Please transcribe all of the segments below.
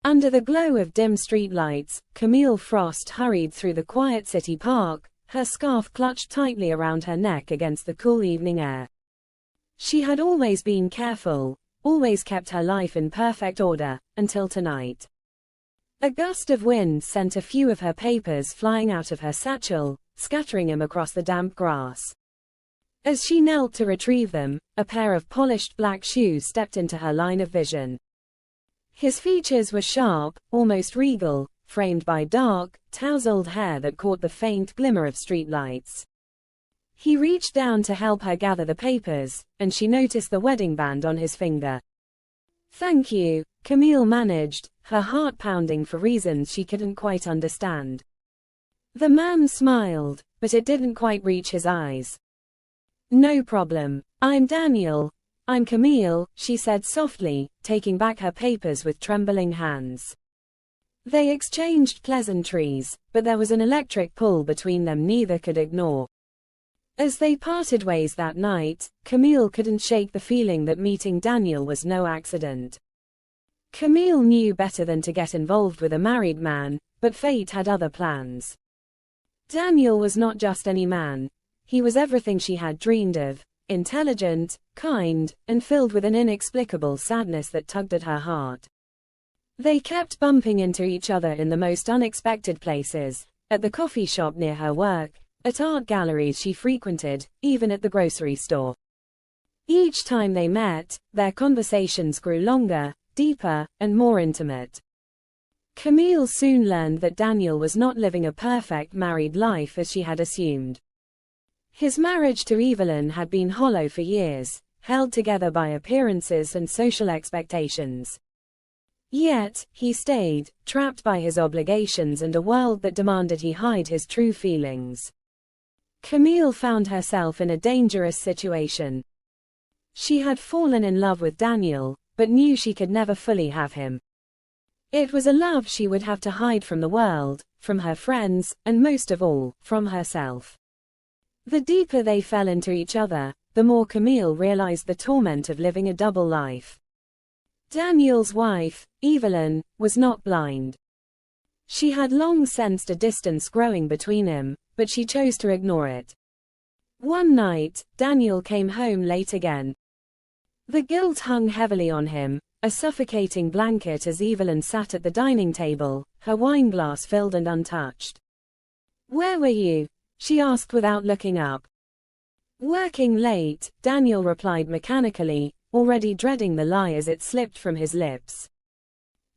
Under the glow of dim streetlights, Camille Frost hurried through the quiet city park, her scarf clutched tightly around her neck against the cool evening air. She had always been careful, always kept her life in perfect order, until tonight. A gust of wind sent a few of her papers flying out of her satchel, scattering them across the damp grass. As she knelt to retrieve them, a pair of polished black shoes stepped into her line of vision. His features were sharp, almost regal, framed by dark, tousled hair that caught the faint glimmer of streetlights. He reached down to help her gather the papers, and she noticed the wedding band on his finger. "Thank you," Camille managed, her heart pounding for reasons she couldn't quite understand. The man smiled, but it didn't quite reach his eyes. "No problem. I'm Daniel." "I'm Camille," she said softly, taking back her papers with trembling hands. They exchanged pleasantries, but there was an electric pull between them neither could ignore. As they parted ways that night, Camille couldn't shake the feeling that meeting Daniel was no accident. Camille knew better than to get involved with a married man, but fate had other plans. Daniel was not just any man. He was everything she had dreamed of: intelligent, kind, and filled with an inexplicable sadness that tugged at her heart. They kept bumping into each other in the most unexpected places: at the coffee shop near her work, at art galleries she frequented, even at the grocery store. Each time they met, their conversations grew longer, deeper, and more intimate. Camille soon learned that Daniel was not living a perfect married life as she had assumed. His marriage to Evelyn had been hollow for years, held together by appearances and social expectations. Yet, he stayed, trapped by his obligations and a world that demanded he hide his true feelings. Camille found herself in a dangerous situation. She had fallen in love with Daniel, but knew she could never fully have him. It was a love she would have to hide from the world, from her friends, and most of all, from herself. The deeper they fell into each other, the more Camille realized the torment of living a double life. Daniel's wife, Evelyn, was not blind. She had long sensed a distance growing between him, but she chose to ignore it. One night, Daniel came home late again. The guilt hung heavily on him, a suffocating blanket as Evelyn sat at the dining table, her wineglass filled and untouched. "Where were you?" she asked without looking up. "Working late," Daniel replied mechanically, already dreading the lie as it slipped from his lips.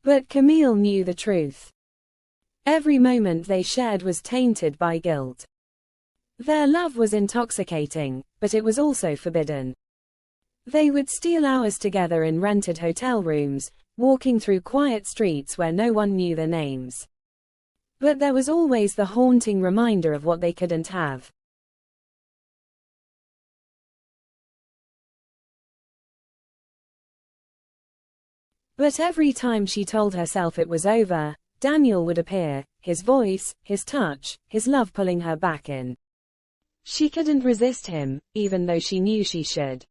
But Camille knew the truth. Every moment they shared was tainted by guilt. Their love was intoxicating, but it was also forbidden. They would steal hours together in rented hotel rooms, walking through quiet streets where no one knew their names. But there was always the haunting reminder of what they couldn't have. But every time she told herself it was over, Daniel would appear, his voice, his touch, his love pulling her back in. She couldn't resist him, even though she knew she should.